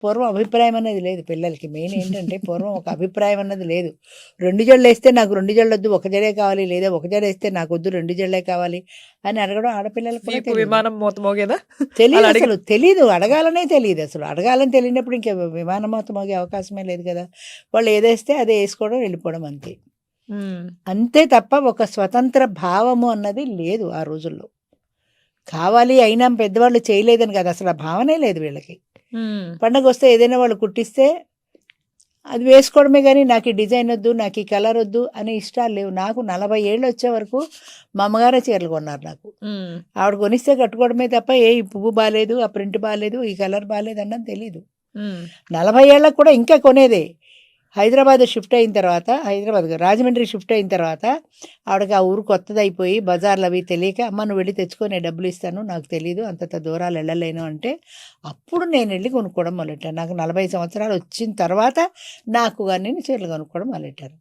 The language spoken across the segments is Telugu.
పూర్వం అభిప్రాయం అన్నది లేదు పిల్లలకి. మెయిన్ ఏంటంటే పూర్వం ఒక అభిప్రాయం అన్నది లేదు. 2 జడలేస్తే నాకు 2 జడలొద్దు, ఒక జడే కావాలి, లేదా ఒక జడేస్తే నాకొద్దు 2 జడలే కావాలి అని అడగడం ఆడపిల్లలకు కూడా వీపు తెలీదు. విమానం మూత మోగేదా? తెలీదు, అలా అడిగి అసలు తెలీదు. అడగాలనే తెలీదు అసలు. అడగాలని తెలియనప్పుడు ఇంక విమానమోత మోగే అవకాశమే లేదు కదా! వాళ్ళు ఏదేస్తే అదే ఏసుకోవడం, వెళ్ళిపోవడం అంతే. హ్మ్. అంతే తప్ప ఒక స్వతంత్ర భావము అన్నది లేదు ఆ రోజుల్లో. కావాలి అయినా పెద్దవాళ్ళు చేయలేదని కాదు. అసలు ఆ భావనే లేదు వీళ్ళకి. హ్మ్. పండగొస్తే ఏదైనా వాళ్ళు కుట్టిస్తే అది వేసుకోవడమే గానీ, నాకు ఈ డిజైన్ వద్దు, నాకు ఈ కలర్ వద్దు అనే ఇష్టాలు లేవు. నాకు 40 ఏళ్ళు వచ్చే వరకు మా అమ్మగారే చీరలు కొన్నారు నాకు. హ్మ్. ఆవిడ కొనిస్తే కట్టుకోవడమే తప్ప, ఈ పువ్వు బాలేదు, ఆ ప్రింట్ బాలేదు, ఈ కలర్ బాలేదు అన్నది తెలీదు. హ్మ్. 40 ఏళ్ళకి కూడా ఇంకా కొనేదే. హైదరాబాద్ షిఫ్ట్ అయిన తర్వాత, హైదరాబాద్ కాదు, రాజమండ్రి షిఫ్ట్ అయిన తర్వాత ఆవిడకి ఆ ఊరు కొత్తదైపోయి బజార్లు అవి తెలియక, అమ్మ నువ్వు వెళ్ళి తెచ్చుకో, నేను డబ్బులు ఇస్తాను, నాకు తెలీదు, అంతంత దూరాలు వెళ్ళలేను అంటే అప్పుడు నేను వెళ్ళి కొనుక్కోవడం మొదలెట్టాను. నాకు 40 సంవత్సరాలు వచ్చిన తర్వాత నాకు కానీ చీరలు కొనుక్కోవడం మొదలెట్టాను.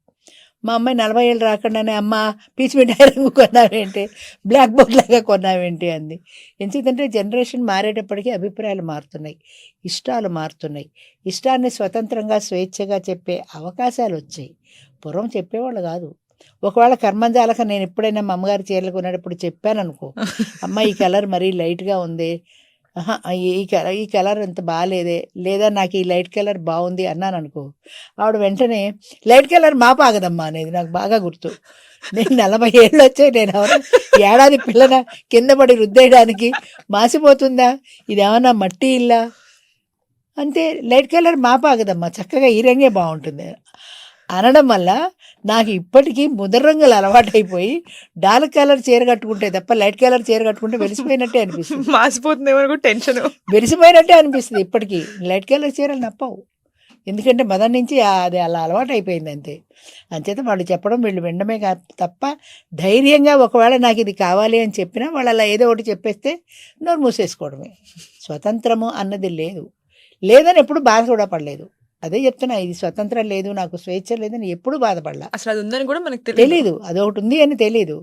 మా అమ్మాయి 40 ఏళ్ళు రాకుండానే, అమ్మ పీచు మిఠాయి రంగు కొన్నావేంటి, బ్లాక్ బోర్డ్ లాగా కొన్నావేంటి అంది. ఎందుకంటే జనరేషన్ మారేటప్పటికీ అభిప్రాయాలు మారుతున్నాయి, ఇష్టాలు మారుతున్నాయి. ఇష్టాన్ని స్వతంత్రంగా స్వేచ్ఛగా చెప్పే అవకాశాలు వచ్చాయి. పూర్వం చెప్పేవాళ్ళు కాదు. ఒకవేళ కర్మంజాలక నేను ఎప్పుడైనా మా అమ్మగారి చీరలు కొనేటప్పుడు చెప్పాను అనుకో, అమ్మ ఈ కలర్ మరీ లైట్గా ఉంది, ఆహా ఈ కలర్ అంత బాగాలేదే, లేదా నాకు ఈ లైట్ కలర్ బాగుంది అన్నాను అనుకో, ఆవిడ వెంటనే లైట్ కలర్ మాపాగదమ్మా అనేది నాకు బాగా గుర్తు. నేను 40 ఏళ్ళు వచ్చాయి, నేను ఎవరు ఏడాది పిల్లన కింద పడి రుద్దేయడానికి మాసిపోతుందా, ఇదేమన్నా మట్టి ఇల్లా అంటే లైట్ కలర్ మాపాగదమ్మా, చక్కగా ఈ రంగే బాగుంటుంది అనడం వల్ల నాకు ఇప్పటికీ ముదర రంగులు అలవాటైపోయి డార్క్ కలర్ చీర కట్టుకుంటే తప్ప లైట్ కలర్ చీర కట్టుకుంటే వెలిసిపోయినట్టే అనిపిస్తుంది. మాసిపోతుందేమో కూడా టెన్షన్. వెలిసిపోయినట్టే అనిపిస్తుంది ఇప్పటికీ. లైట్ కలర్ చీరలు నప్పవు. ఎందుకంటే మొదటి నుంచి అది అలా అలవాటు అయిపోయింది అంతే. అంచేత వాళ్ళు చెప్పడం వీళ్ళు వినడమే తప్ప ధైర్యంగా ఒకవేళ నాకు ఇది కావాలి అని చెప్పినా వాళ్ళు అలా ఏదో ఒకటి చెప్పేస్తే నోరు మూసేసుకోవడమే. స్వతంత్రము అన్నది లేదు. లేదని ఎప్పుడు బాధ కూడా పడలేదు. అదే చెప్తున్నా, ఇది స్వతంత్రం లేదు, నాకు స్వేచ్ఛ లేదని ఎప్పుడు బాధపడలా. అసలు అది ఉందని కూడా మనకు తెలియదు. తెలీదు, అదొకటి ఉంది అని తెలీదు.